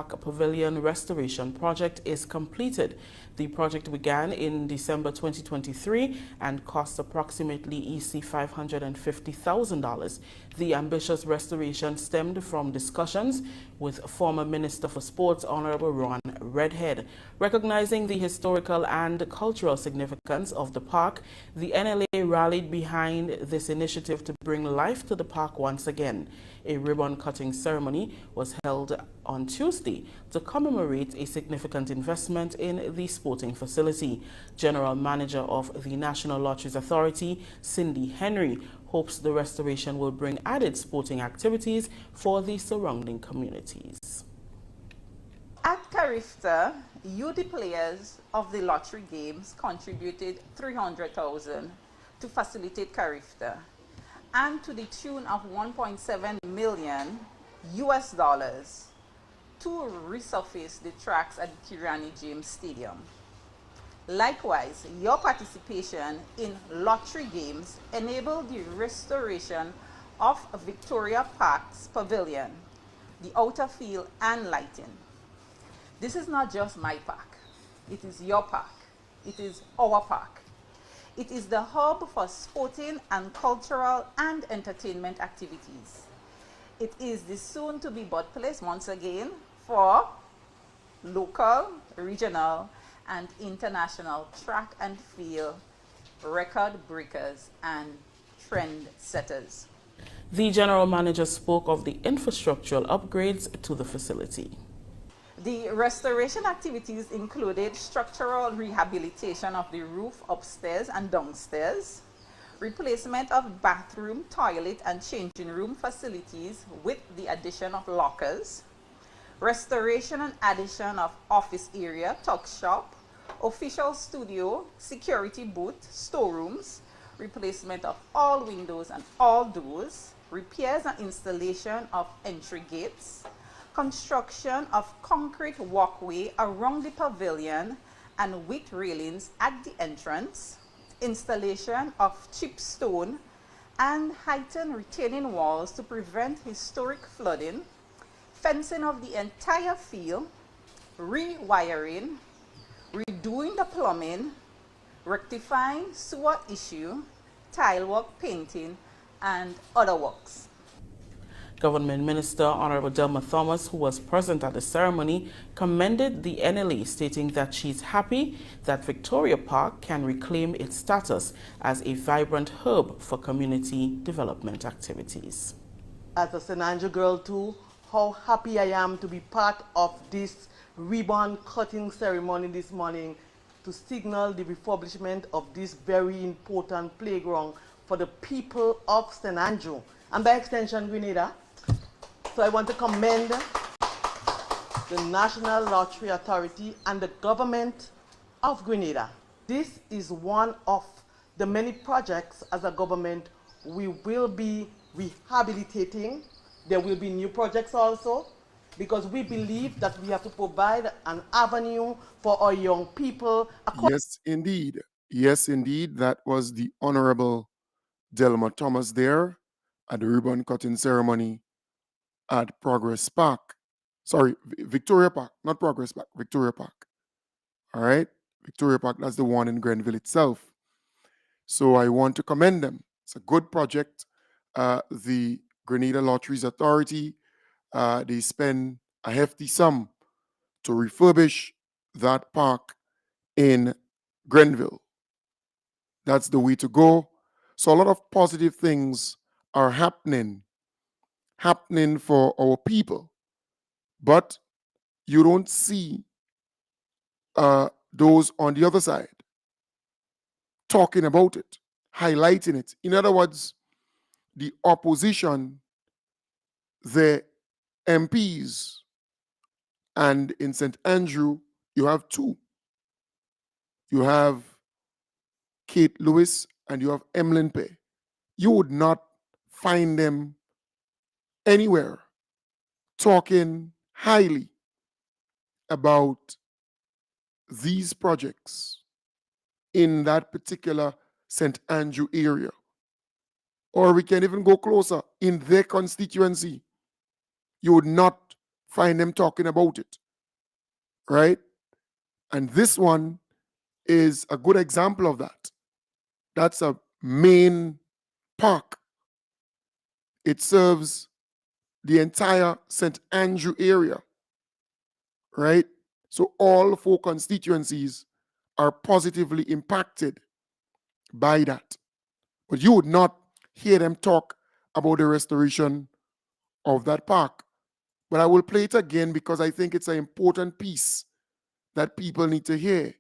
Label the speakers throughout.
Speaker 1: Pavilion restoration project is completed. The project began in December 2023 and cost approximately EC $550,000. The ambitious restoration stemmed from discussions with former Minister for Sports, Honorable Ron Redhead. Recognizing the historical and cultural significance of the park, the NLA rallied behind this initiative to bring life to the park once again. A ribbon-cutting ceremony was held on Tuesday to commemorate a significant investment in the sporting facility. General Manager of the National Lotteries Authority, Cindy Henry, hopes the restoration will bring added sporting activities for the surrounding communities.
Speaker 2: At Carifta, youth players of the lottery games contributed $300,000 to facilitate Carifta, and to the tune of $1.7 million to resurface the tracks at the Kirani James Stadium. Likewise, your participation in lottery games enabled the restoration of Victoria Park's Pavilion, the outer field and lighting. This is not just my park, it is your park, it is our park. It is the hub for sporting and cultural and entertainment activities. It is the soon-to-be birthplace once again for local, regional, and international track and field record breakers and trend setters.
Speaker 1: The general manager spoke of the infrastructural upgrades to the facility.
Speaker 2: The restoration activities included structural rehabilitation of the roof upstairs and downstairs, replacement of bathroom, toilet, and changing room facilities with the addition of lockers, restoration and addition of office area, tuck shop, official studio, security booth, storerooms, replacement of all windows and all doors, repairs and installation of entry gates, construction of concrete walkway around the pavilion and with railings at the entrance, installation of chip stone and heightened retaining walls to prevent historic flooding, fencing of the entire field, rewiring, redoing the plumbing, rectifying sewer issue, tile work, painting, and other works.
Speaker 1: Government Minister Honorable Delma Thomas, who was present at the ceremony, commended the NLA, stating that she's happy that Victoria Park can reclaim its status as a vibrant hub for community development activities.
Speaker 3: As a St. Andrew girl too, how happy I am to be part of this ribbon cutting ceremony this morning to signal the refurbishment of this very important playground for the people of St. Andrew and by extension Grenada. So I want to commend the National Lottery Authority and the government of Grenada. This is one of the many projects as a government we will be rehabilitating. There will be new projects also, because we believe that we have to provide an avenue for our young people.
Speaker 4: Yes, indeed. Yes, indeed. That was the Honorable Delma Thomas there at the ribbon cutting ceremony at Progress Park. Sorry, Victoria Park, not Progress Park, Victoria Park. All right? Victoria Park, that's the one in Grenville itself. So I want to commend them. It's a good project. The Grenada Lotteries Authority, they spend a hefty sum to refurbish that park in Grenville. That's the way to go. So a lot of positive things are happening for our people. But you don't see those on the other side talking about it, highlighting it. In other words, the opposition, the MPs, and in St. Andrew, you have two. You have Kate Lewis and you have Emlyn Pay. You would not find them anywhere talking highly about these projects in that particular St. Andrew area. Or we can even go closer, in their constituency. You would not find them talking about it, right? And this one is a good example of that. That's a main park. It serves the entire St. Andrew area, right? So all 4 constituencies are positively impacted by that. But you would not hear them talk about the restoration of that park. But I will play it again because I think it's an important piece that people need to hear.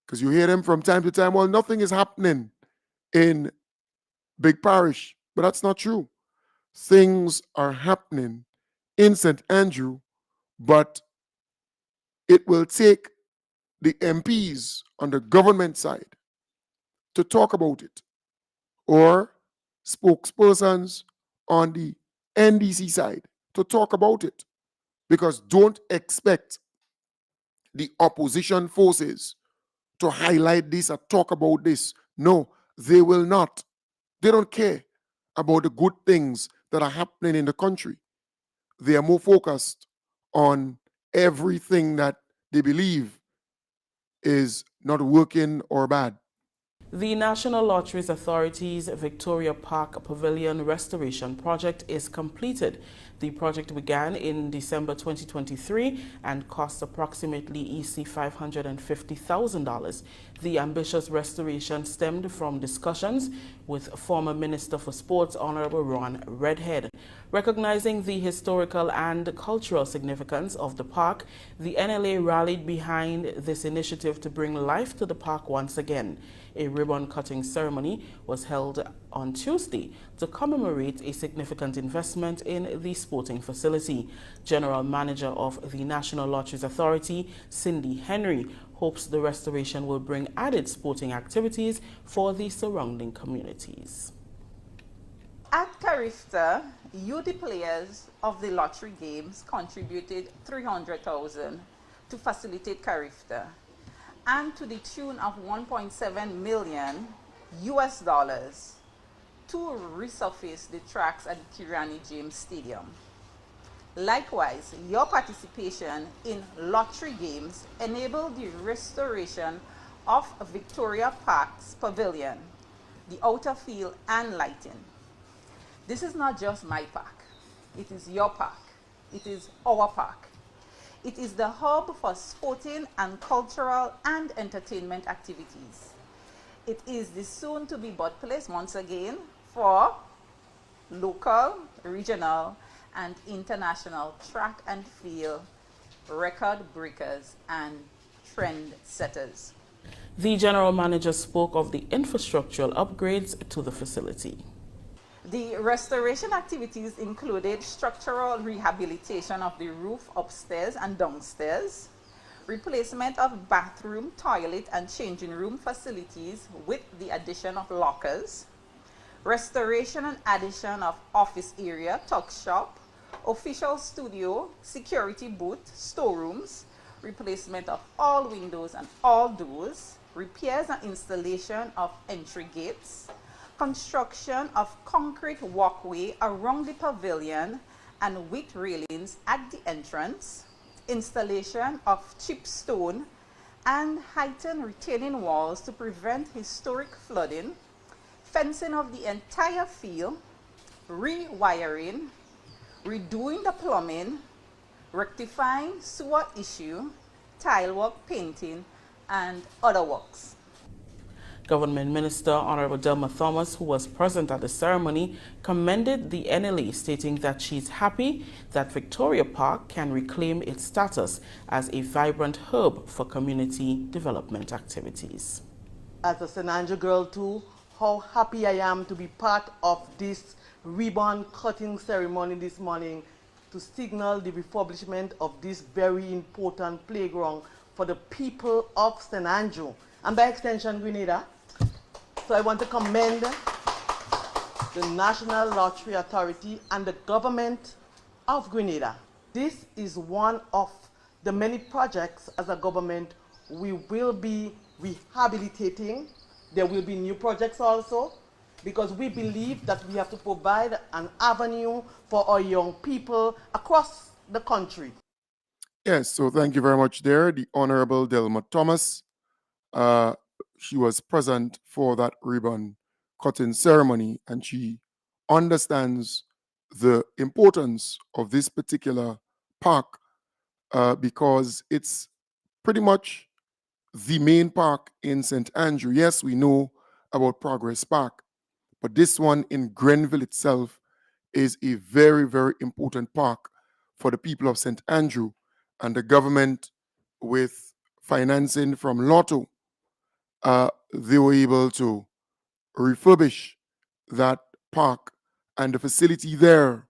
Speaker 4: Because you hear them from time to time, well, nothing is happening in Big Parish. But that's not true. Things are happening in St. Andrew, but it will take the MPs on the government side to talk about it, or spokespersons on the NDC side to talk about it. Because don't expect the opposition forces to highlight this or talk about this. No, they will not. They don't care about the good things that are happening in the country. They are more focused on everything that they believe is not working or bad.
Speaker 1: The National Lotteries Authority's Victoria Park Pavilion restoration project is completed. The project began in December 2023 and cost approximately EC $550,000. The ambitious restoration stemmed from discussions with former Minister for Sports, Honorable Ron Redhead. Recognizing the historical and cultural significance of the park, the NLA rallied behind this initiative to bring life to the park once again. A ribbon-cutting ceremony was held on Tuesday to commemorate a significant investment in the sporting facility. General Manager of the National Lotteries Authority, Cindy Henry, hopes the restoration will bring added sporting activities for the surrounding communities.
Speaker 2: At Carifta, youth players of the lottery games contributed $300,000 to facilitate Carifta, and to the tune of $1.7 million to resurface the tracks at the Kirani James Stadium. Likewise, your participation in lottery games enabled the restoration of Victoria Park's Pavilion, the outer field and lighting. This is not just my park. It is your park. It is our park. It is the hub for sporting and cultural and entertainment activities. It is the soon-to-be birthplace once again for local, regional, and international track and field record breakers and trend setters.
Speaker 1: The General Manager spoke of the infrastructural upgrades to the facility.
Speaker 2: The restoration activities included structural rehabilitation of the roof upstairs and downstairs, replacement of bathroom, toilet, and changing room facilities with the addition of lockers, restoration and addition of office area, tuck shop, official studio, security booth, storerooms, replacement of all windows and all doors, repairs and installation of entry gates, construction of concrete walkway around the pavilion and with railings at the entrance, installation of chip stone and heightened retaining walls to prevent historic flooding, fencing of the entire field, rewiring, redoing the plumbing, rectifying sewer issue, tile work, painting, and other works.
Speaker 1: Government Minister Honorable Delma Thomas, who was present at the ceremony, commended the NLA, stating that she's happy that Victoria Park can reclaim its status as a vibrant hub for community development activities.
Speaker 3: As a St. Andrew girl too, how happy I am to be part of this ribbon cutting ceremony this morning to signal the refurbishment of this very important playground for the people of St. Andrew and by extension Grenada. So I want to commend the National Lottery Authority and the government of Grenada. This is one of the many projects as a government we will be rehabilitating. There will be new projects also, because we believe that we have to provide an avenue for our young people across the country.
Speaker 4: Yes, so thank you very much there. The Honorable Delma Thomas, uh, she was present for that ribbon cutting ceremony, and she understands the importance of this particular park because it's pretty much the main park in St. Andrew. Yes, we know about Progress Park, but this one in Grenville itself is a very, very important park for the people of St. Andrew, and the government, with financing from Lotto, they were able to refurbish that park and the facility there.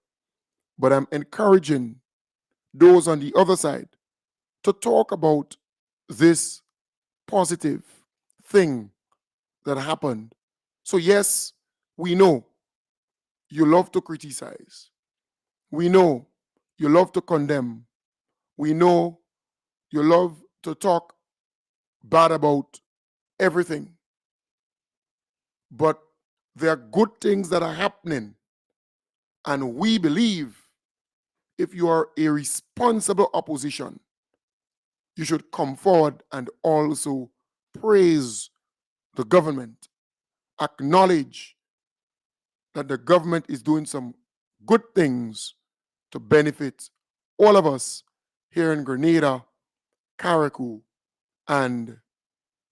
Speaker 4: But I'm encouraging those on the other side to talk about this positive thing that happened. So, yes, we know you love to criticize. We know you love to condemn. We know you love to talk bad about everything. But there are good things that are happening. And we believe if you are a responsible opposition, you should come forward and also praise the government, acknowledge that the government is doing some good things to benefit all of us here in Grenada, Carriacou, and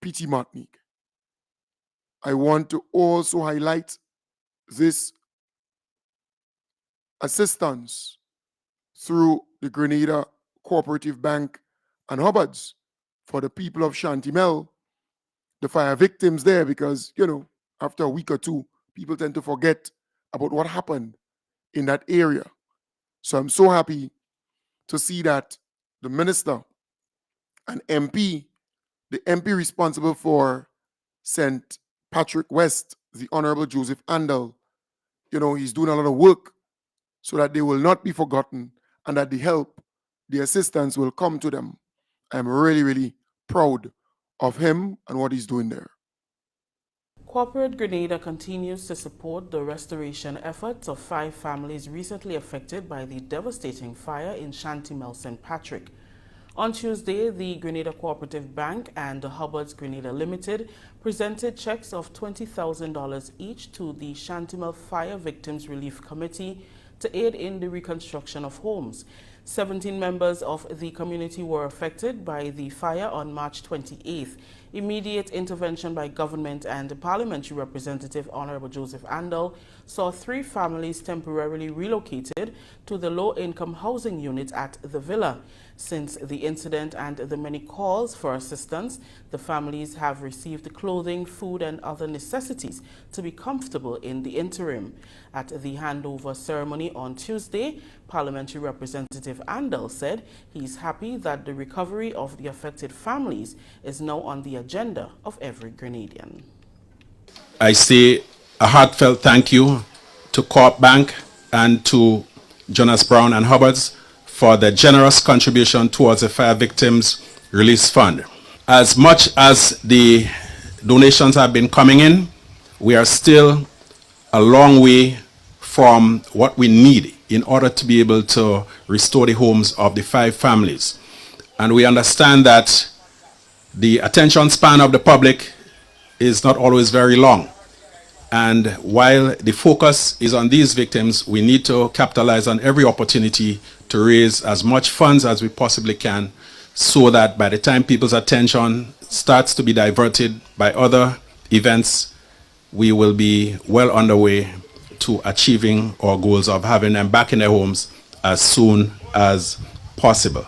Speaker 4: PT Martinique. I want to also highlight this assistance through the Grenada Cooperative Bank and Hubbards for the people of Shantimel, the fire victims there, because, after a week or two, people tend to forget about what happened in that area. So I'm so happy to see that the minister and MP, the MP responsible for St. Patrick West, the Honorable Joseph Andel, he's doing a lot of work so that they will not be forgotten and that the help, the assistance will come to them. I'm really, really proud of him and what he's doing there.
Speaker 1: Corporate Grenada continues to support the restoration efforts of 5 families recently affected by the devastating fire in Shantimel St. Patrick. On Tuesday, the Grenada Cooperative Bank and the Hubbards Grenada Limited presented checks of $20,000 each to the Shantimel Fire Victims Relief Committee to aid in the reconstruction of homes. 17 members of the community were affected by the fire on March 28th. Immediate intervention by government and parliamentary representative Honorable Joseph Andel saw 3 families temporarily relocated to the low-income housing unit at the villa. Since the incident and the many calls for assistance, the families have received clothing, food, and other necessities to be comfortable in the interim. At the handover ceremony on Tuesday, Parliamentary Representative Andel said he's happy that the recovery of the affected families is now on the agenda of every Grenadian.
Speaker 5: I say a heartfelt thank you to Coop Bank and to Jonas Brown and Hubbards for the generous contribution towards the Fire Victims Release Fund. As much as the donations have been coming in, we are still a long way from what we need in order to be able to restore the homes of the 5 families. And we understand that the attention span of the public is not always very long. And while the focus is on these victims, we need to capitalize on every opportunity to raise as much funds as we possibly can so that by the time people's attention starts to be diverted by other events, we will be well underway to achieving our goals of having them back in their homes as soon as possible.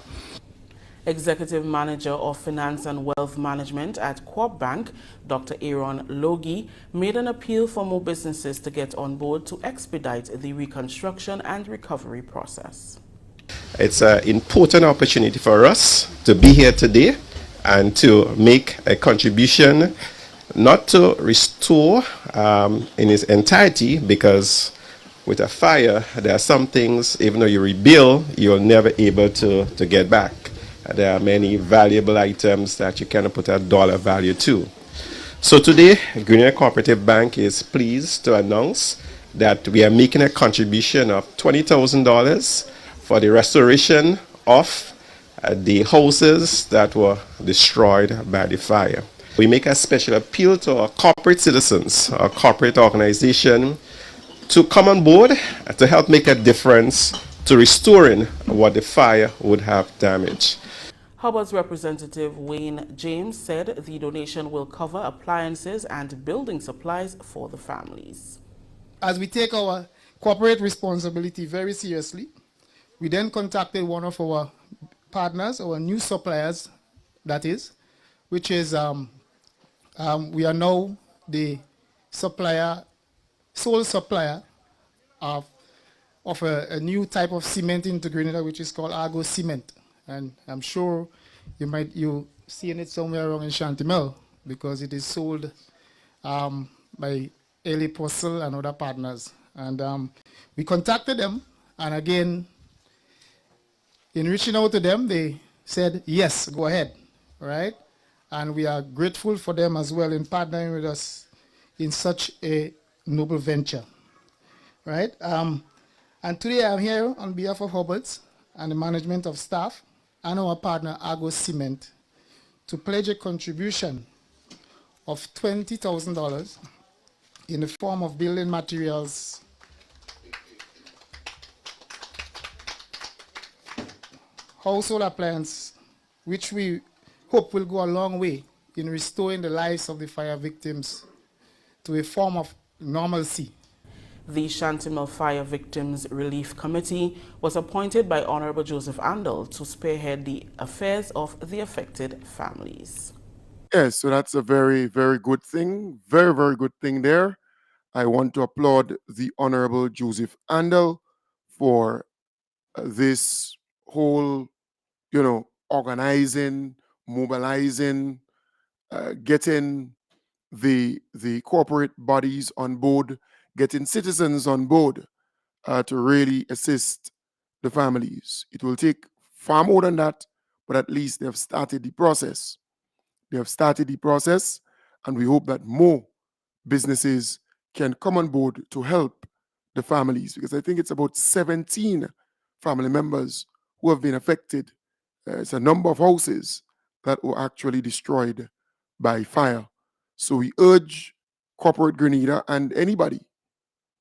Speaker 1: Executive Manager of Finance and Wealth Management at Coop Bank, Dr. Aaron Logie, made an appeal for more businesses to get on board to expedite the reconstruction and recovery process.
Speaker 6: It's an important opportunity for us to be here today and to make a contribution, not to restore in its entirety, because with a fire, there are some things, even though you rebuild, you're never able to get back. There are many valuable items that you cannot put a dollar value to. So today, Grenada Cooperative Bank is pleased to announce that we are making a contribution of $20,000 for the restoration of the houses that were destroyed by the fire. We make a special appeal to our corporate citizens, our corporate organization, to come on board to help make a difference to restoring what the fire would have damaged.
Speaker 1: Hubbard's representative Wayne James said the donation will cover appliances and building supplies for the families.
Speaker 7: As we take our corporate responsibility very seriously, we then contacted one of our partners, our new suppliers, that is, which is we are now the sole supplier of a new type of cement into Grenada, which is called Argo Cement. And I'm sure you seen it somewhere around in Chantimel, because it is sold by Eli Postel and other partners. And we contacted them, and again, in reaching out to them, they said, yes, go ahead, right? And we are grateful for them as well in partnering with us in such a noble venture, right? And today I'm here on behalf of Hubbard's and the management of staff and our partner Argo Cement to pledge a contribution of $20,000 in the form of building materials, household appliances, which we hope will go a long way in restoring the lives of the fire victims to a form of normalcy.
Speaker 1: The Chantimel Fire Victims Relief Committee was appointed by Honorable Joseph Andel to spearhead the affairs of the affected families.
Speaker 4: Yes, so that's a very, very good thing. Very, very good thing there. I want to applaud the Honorable Joseph Andel for this whole, organizing, mobilizing, getting the corporate bodies on board, getting citizens on board to really assist the families. It will take far more than that, but at least they have started the process. They have started the process, and we hope that more businesses can come on board to help the families, because I think it's about 17 family members who have been affected. It's a number of houses that were actually destroyed by fire. So we urge corporate Grenada and anybody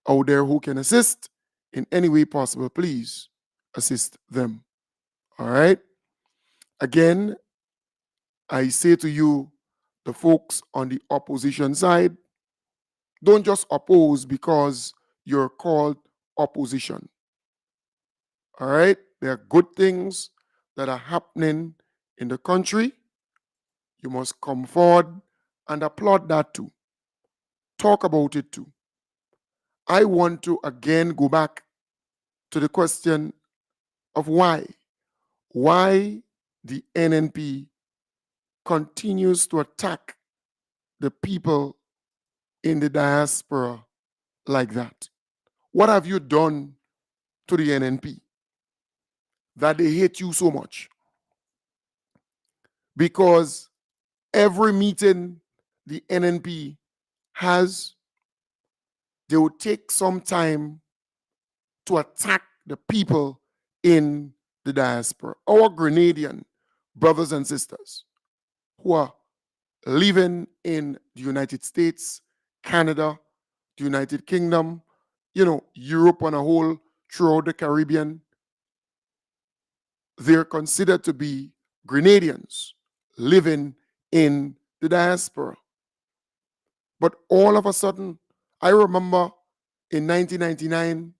Speaker 4: out there who can assist in any way possible, please assist them. All right? Again, I say to you, the folks on the opposition side, don't just oppose because you're called opposition. All right? There are good things that are happening in the country. You must come forward and applaud that too. Talk about it too. I want to again go back to the question of why. Why the NNP continues to attack the people in the diaspora like that. What have you done to the NNP that they hate you so much? Because every meeting the NNP has, they will take some time to attack the people in the diaspora, our Grenadian brothers and sisters who are living in the United States, Canada, the United Kingdom, Europe on a whole, throughout the Caribbean. They're considered to be Grenadians living in the diaspora. But all of a sudden, I remember in 1999,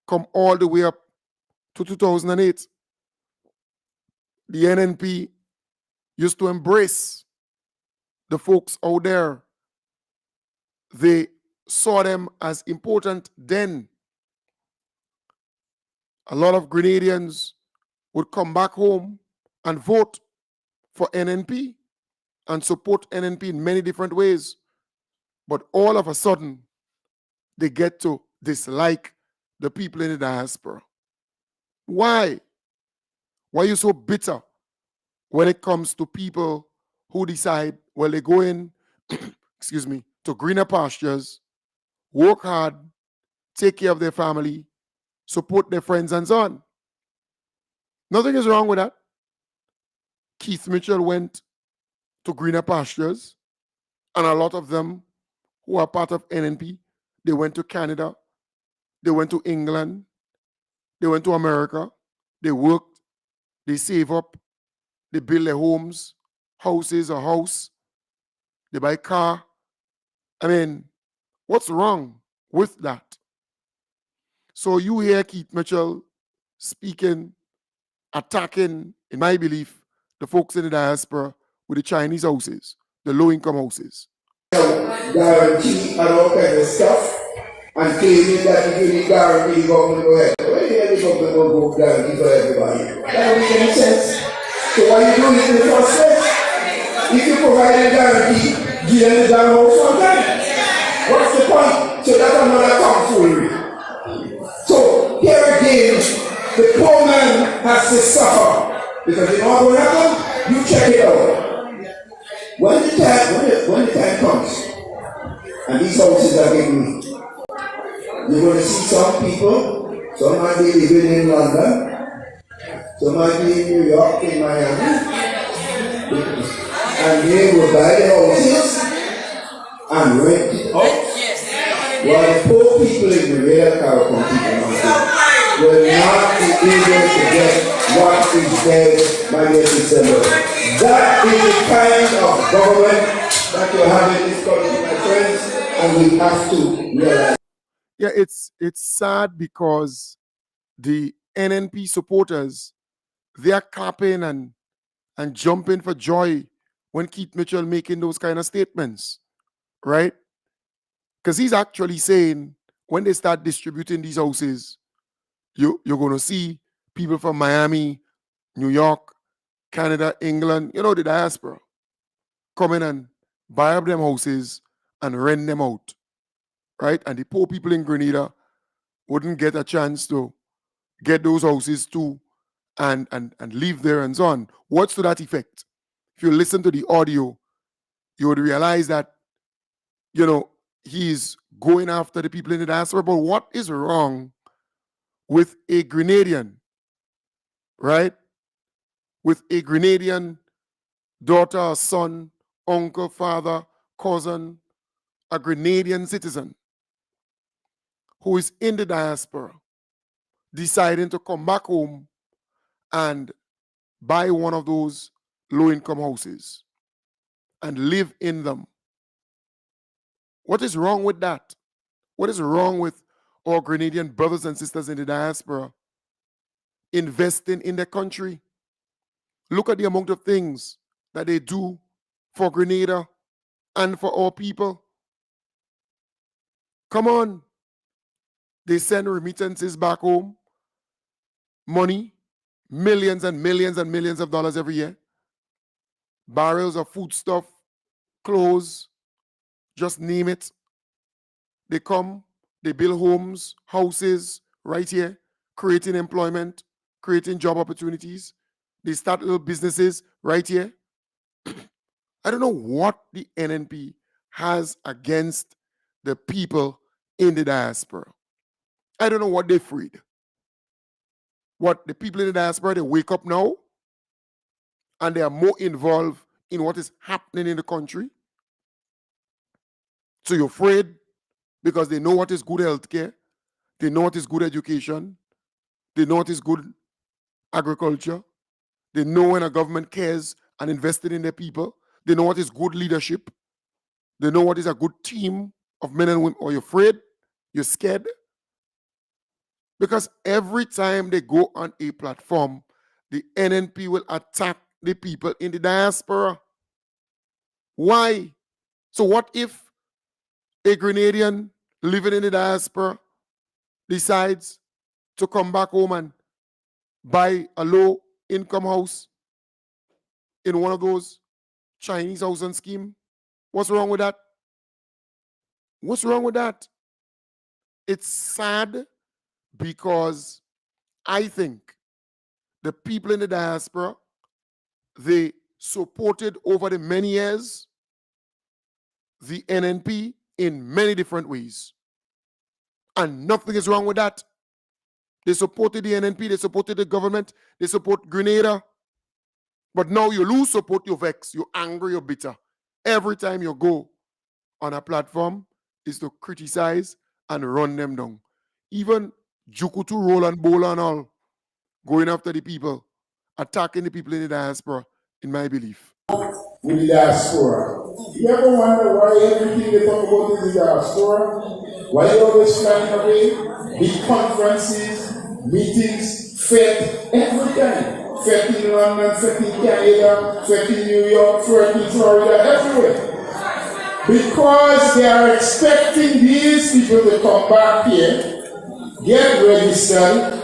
Speaker 4: come all the way up to 2008, the NNP used to embrace the folks out there. They saw them as important then. A lot of Grenadians would come back home and vote for NNP and support NNP in many different ways. But all of a sudden, they get to dislike the people in the diaspora. Why? Why are you so bitter when it comes to people who decide, well, they go in, excuse me, to greener pastures, work hard, take care of their family, support their friends, and so on? Nothing is wrong with that. Keith Mitchell went to greener pastures, and a lot of them who are part of NNP, they went to Canada, they went to England, they went to America, they worked, they save up, they build their homes, houses, a house, they buy car. I mean, what's wrong with that? So you hear Keith Mitchell speaking, attacking, in my belief, the folks in the diaspora with the Chinese houses, the low-income houses.
Speaker 8: Guarantee and all kind of stuff, and claiming that if you need guarantee, the government will help. Well, the government will go guarantee for everybody. That don't make any sense. So why you doing it in the first place? If you provide a guarantee, give them the damn house on time. What's the point? So that's another tomfoolery. So here again, the poor man has to suffer. Because you know what will happen? You check it out. When the time comes, and these houses are getting weak, you're going to see some people, some might be living in London, some might be in New York, in Miami, and they will buy the houses and rent it out. While the poor people in the real Caribbean people will not be able to get what is there by their December. That is the kind of government that you have in this country, my friends, and we have to realize.
Speaker 4: Yeah, it's sad because the NNP supporters, they are clapping and jumping for joy when Keith Mitchell making those kind of statements, right? Because he's actually saying when they start distributing these houses, you're going to see people from Miami, New York, Canada, England, the diaspora, come in and buy up them houses and rent them out, right? And the poor people in Grenada wouldn't get a chance to get those houses too and live there and so on. What's to that effect? If you listen to the audio, you would realize that, he's going after the people in the diaspora. But what is wrong with a Grenadian, right? With a Grenadian daughter, son, uncle, father, cousin, a Grenadian citizen who is in the diaspora deciding to come back home and buy one of those low-income houses and live in them. What is wrong with that? What is wrong with our Grenadian brothers and sisters in the diaspora investing in their country? Look at the amount of things that they do for Grenada and for our people. Come on. They send remittances back home, money, millions and millions and millions of dollars every year, barrels of foodstuff, clothes, just name it. They come, they build homes, houses right here, creating employment, creating job opportunities. They start little businesses right here. I don't know what the NNP has against the people in the diaspora. I don't know what they're afraid. What the people in the diaspora, they wake up now and they are more involved in what is happening in the country. So you're afraid because they know what is good healthcare, they know what is good education, they know what is good agriculture, they know when a government cares and invested in their people, they know what is good leadership, they know what is a good team of men and women. Or you're afraid, you're scared. Because every time they go on a platform, the NNP will attack the people in the diaspora. Why? So what if a Grenadian living in the diaspora decides to come back home and buy a low-income house in one of those Chinese housing schemes? What's wrong with that? What's wrong with that? It's sad because I think the people in the diaspora, they supported over the many years the NNP in many different ways. And nothing is wrong with that. They supported the NNP, they supported the government, they support Grenada. But now you lose support, you vex, you angry, you're bitter. Every time you go on a platform is to criticize and run them down. Even Jukutu, Roland, Bola and all, going after the people, attacking the people in the diaspora, in my belief.
Speaker 8: With the diaspora. You ever wonder why everything they talk about is the diaspora? Why they always flying away? Big conferences, meetings, fete, every time. Fete in London, fete in Canada, fete in New York, fete in Florida, everywhere. Because they are expecting these people to come back here, get registered,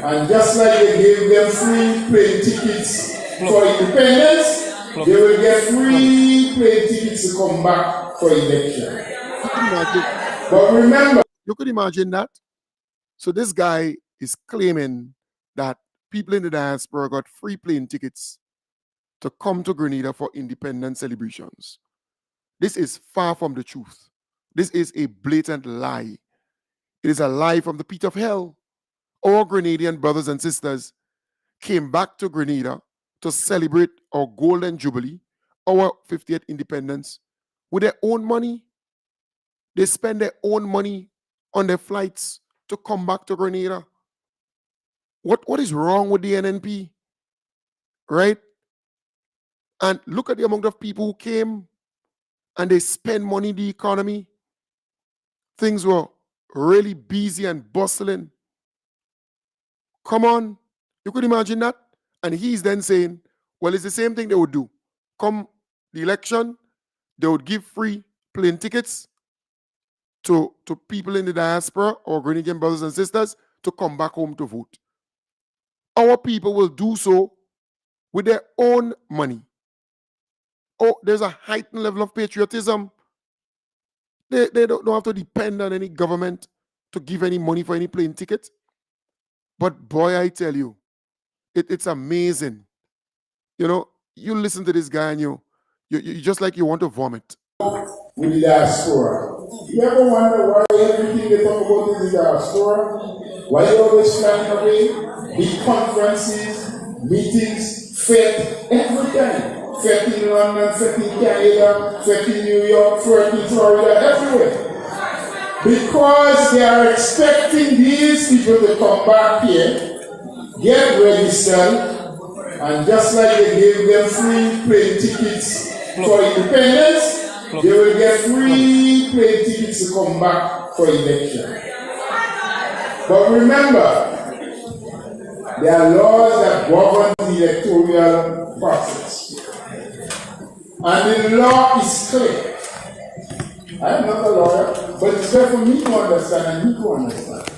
Speaker 8: and just like they gave them free plane tickets for independence, they will get free plane tickets to come back for election. But remember,
Speaker 4: you could imagine that. So this guy is claiming that people in the diaspora got free plane tickets to come to Grenada for independence celebrations. This is far from the truth. This is a blatant lie. It is a lie from the pit of hell. Our Grenadian brothers and sisters came back to Grenada to celebrate our Golden Jubilee, our 50th independence, with their own money. They spend their own money on their flights to come back to Grenada. What is wrong with the NNP? Right? And look at the amount of people who came and they spend money in the economy. Things were really busy and bustling. Come on. You could imagine that? And he's then saying, well, it's the same thing they would do. Come the election, they would give free plane tickets to people in the diaspora or Grenadian brothers and sisters to come back home to vote. Our people will do so with their own money. Oh, there's a heightened level of patriotism. They don't have to depend on any government to give any money for any plane ticket. But boy, I tell you, it's amazing. You know, you listen to this guy and you just like you want to vomit.
Speaker 8: With the diaspora. You ever wonder why everything they talk about is the diaspora? Why they always flying away? Big conferences, meetings, fete, every time. Fete in London, fete in Canada, fete in New York, fete in Florida, everywhere. Because they are expecting these people to come back here, get registered, and just like they gave them free plane tickets for independence, they will get free plane tickets to come back for election. But remember, there are laws that govern the electoral process. And the law is clear. I am not a lawyer, but it's fair for me to understand and you to understand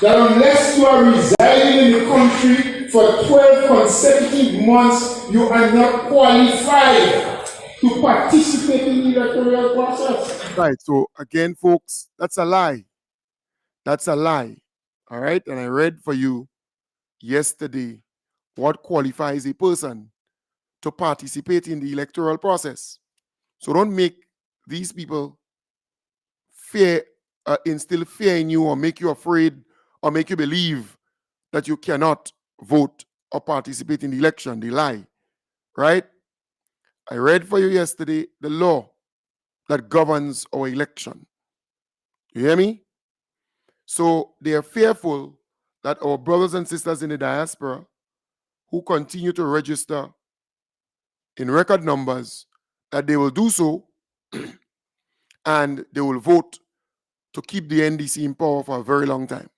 Speaker 8: that unless you are residing in the country for 12 consecutive months, you are not qualified to participate in the electoral process.
Speaker 4: Right. So again, folks, that's a lie. That's a lie. All right. And I read for you yesterday what qualifies a person to participate in the electoral process. So don't make these people fear, instill fear in you or make you afraid or make you believe that you cannot vote or participate in the election. They lie. Right? I read for you yesterday the law that governs our election. You hear me? So they are fearful that our brothers and sisters in the diaspora who continue to register in record numbers, that they will do so and they will vote to keep the NDC in power for a very long time.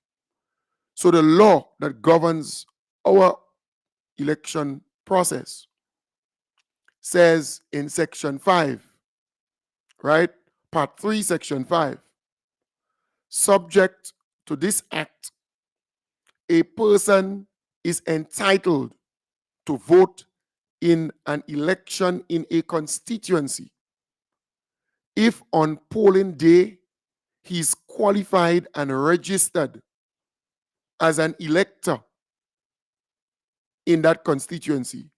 Speaker 4: So the law that governs our election process says in Section 5, right? Part 3, Section 5, subject to this act, a person is entitled to vote in an election in a constituency if on polling day he is qualified and registered as an elector in that constituency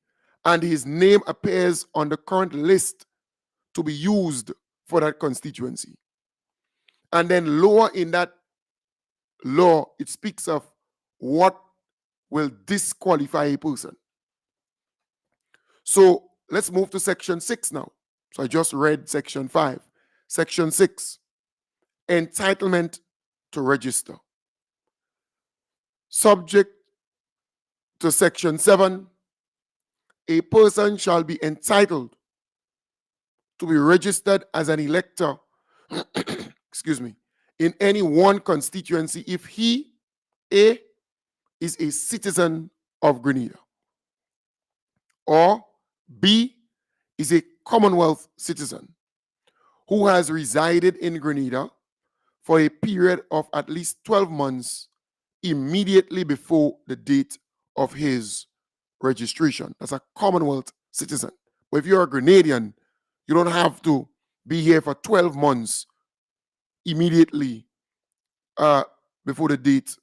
Speaker 4: and his name appears on the current list to be used for that constituency. And then lower in that law, it speaks of what will disqualify a person. So let's move to section 6 now. So I just read section 5. Section 6, entitlement to register. Subject to section 7, a person shall be entitled to be registered as an elector, excuse me, in any one constituency if he, A, is a citizen of Grenada, or B, is a Commonwealth citizen who has resided in Grenada for a period of at least 12 months immediately before the date of his registration. That's a Commonwealth citizen. But if you're a Grenadian, you don't have to be here for 12 months immediately before the date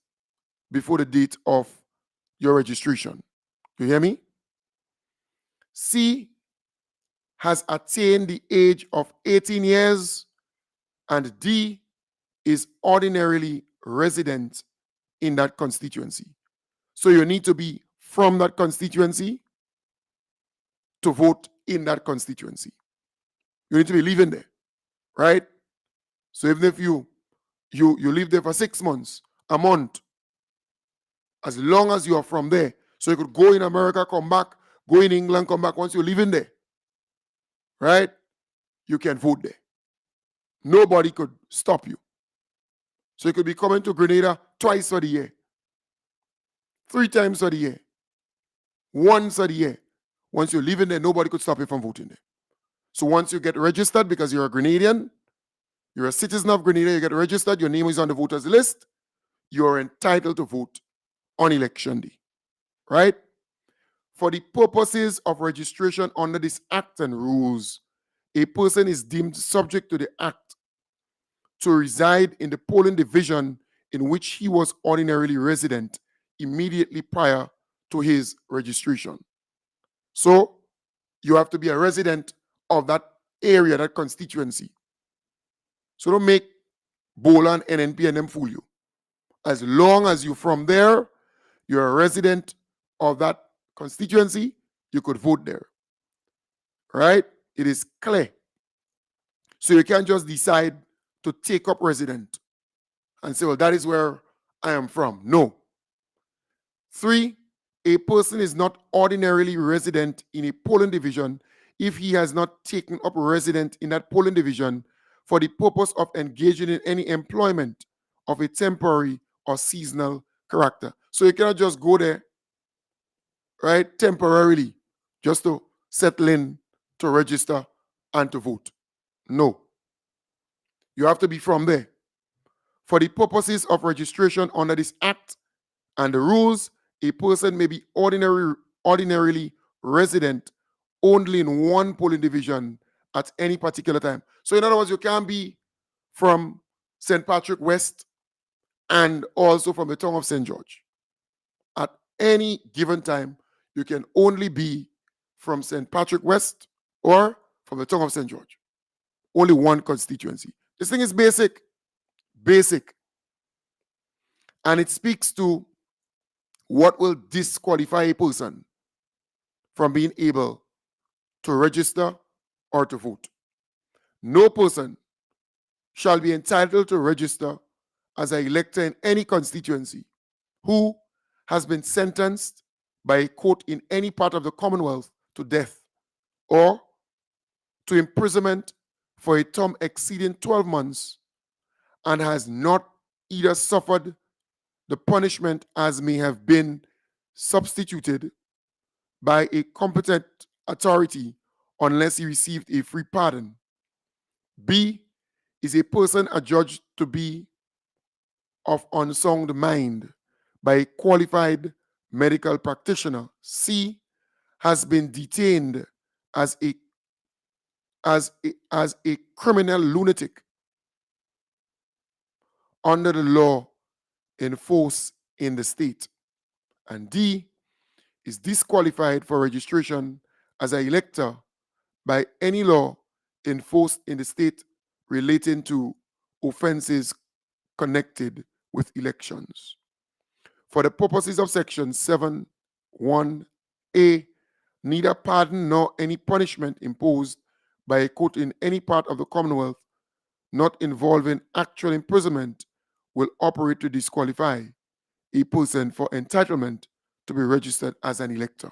Speaker 4: of your registration. You hear me? C, has attained the age of 18 years, and D, is ordinarily resident in that constituency. So you need to be from that constituency to vote in that constituency. You need to be living there, right? So even if you live there for 6 months, a month, as long as you are from there, so you could go in America, come back, go in England, come back. Once you live in there, right, you can vote there. Nobody could stop you. So you could be coming to Grenada twice for the year, 3 times for the year, once for the year. Once you live in there, nobody could stop you from voting there. So once you get registered, because you're a Grenadian, you're a citizen of Grenada, you get registered, your name is on the voters list, you're entitled to vote on election day, right? For the purposes of registration under this act and rules, a person is deemed subject to the act to reside in the polling division in which he was ordinarily resident immediately prior to his registration. So you have to be a resident of that area, that constituency. So don't make Bolan, NNP, and them fool you. As long as you're from there, you're a resident of that constituency, you could vote there. Right? It is clear. So you can't just decide to take up resident and say, well, that is where I am from. No. 3, a person is not ordinarily resident in a polling division if he has not taken up resident in that polling division for the purpose of engaging in any employment of a temporary or seasonal character. So you cannot just go there, right, temporarily, just to settle in, to register, and to vote. No. You have to be from there. For the purposes of registration under this act and the rules, a person may be ordinarily resident only in one polling division at any particular time. So in other words, you can't be from St. Patrick West and also from the town of St. George. At any given time, you can only be from St. Patrick West or from the town of St. George. Only one constituency. This thing is basic. Basic. And it speaks to what will disqualify a person from being able to register or to vote. No person shall be entitled to register as an elector in any constituency who has been sentenced by a court in any part of the Commonwealth to death or to imprisonment for a term exceeding 12 months and has not either suffered the punishment as may have been substituted by a competent authority unless he received a free pardon. B, is a person adjudged to be of unsound mind by a qualified medical practitioner. C, has been detained as a criminal lunatic under the law in force in the state. And D, is disqualified for registration as an elector by any law enforced in the state relating to offenses connected with elections. For the purposes of section 7(1)(a) neither pardon nor any punishment imposed by a court in any part of the Commonwealth not involving actual imprisonment will operate to disqualify a person for entitlement to be registered as an elector.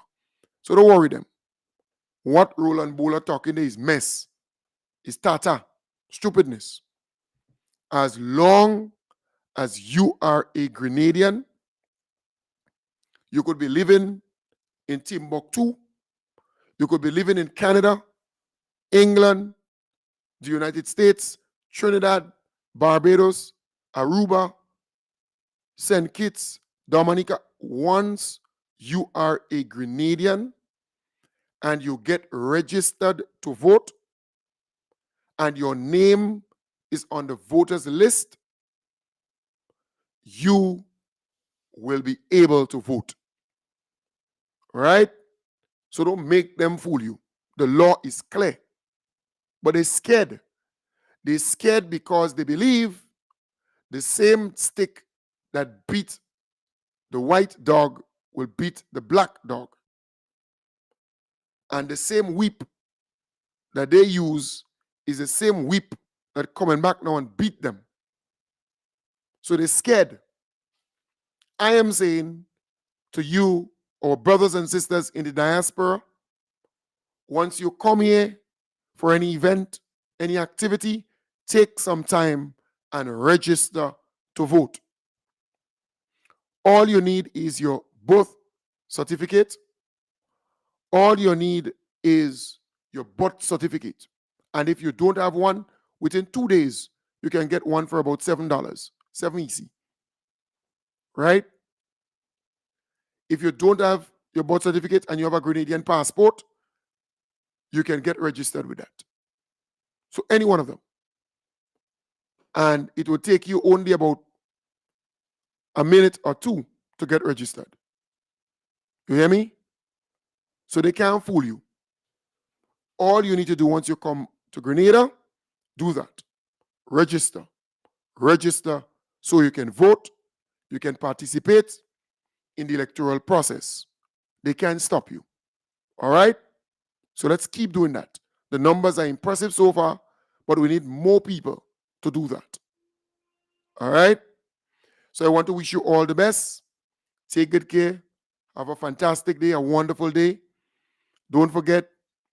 Speaker 4: So don't worry them. What Roland Bowler talking there is mess, is tata, stupidness. As long as you are a Grenadian, you could be living in Timbuktu, you could be living in Canada, England, the United States, Trinidad, Barbados, Aruba, St. Kitts, Dominica. Once you are a Grenadian and you get registered to vote and your name is on the voters list, you will be able to vote. Right? So don't make them fool you. The law is clear. But they're scared. They're scared because they believe the same stick that beat the white dog will beat the black dog. And the same whip that they use is the same whip that coming back now and beat them. So they're scared. I am saying to you, our brothers and sisters in the diaspora, once you come here for any event, any activity, take some time and register to vote. All you need is your birth certificate. All you need is your birth certificate. And if you don't have one, within 2 days, you can get one for about $7. 7 easy. Right? If you don't have your birth certificate and you have a Grenadian passport, you can get registered with that. So any one of them. And it will take you only about a minute or two to get registered. You hear me? So they can't fool you. All you need to do once you come to Grenada, do that. Register. Register so you can vote, you can participate in the electoral process. They can't stop you. All right? So let's keep doing that. The numbers are impressive so far, but we need more people to do that. All right? So I want to wish you all the best. Take good care. Have a fantastic day, a wonderful day. Don't forget,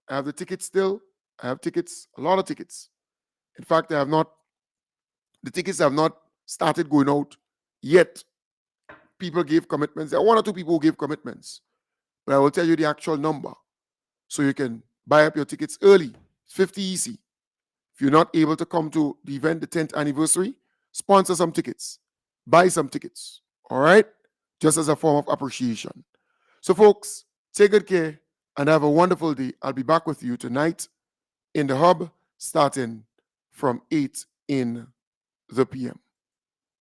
Speaker 4: I have the tickets still. I have tickets, a lot of tickets. In fact, the tickets have not started going out yet. People gave commitments. There are 1 or 2 people who gave commitments. But I will tell you the actual number so you can buy up your tickets early. It's 50 easy. If you're not able to come to the event, the 10th anniversary, sponsor some tickets. Buy some tickets. All right? Just as a form of appreciation. So, folks, take good care and have a wonderful day. I'll be back with you tonight in the hub starting from 8 in the PM.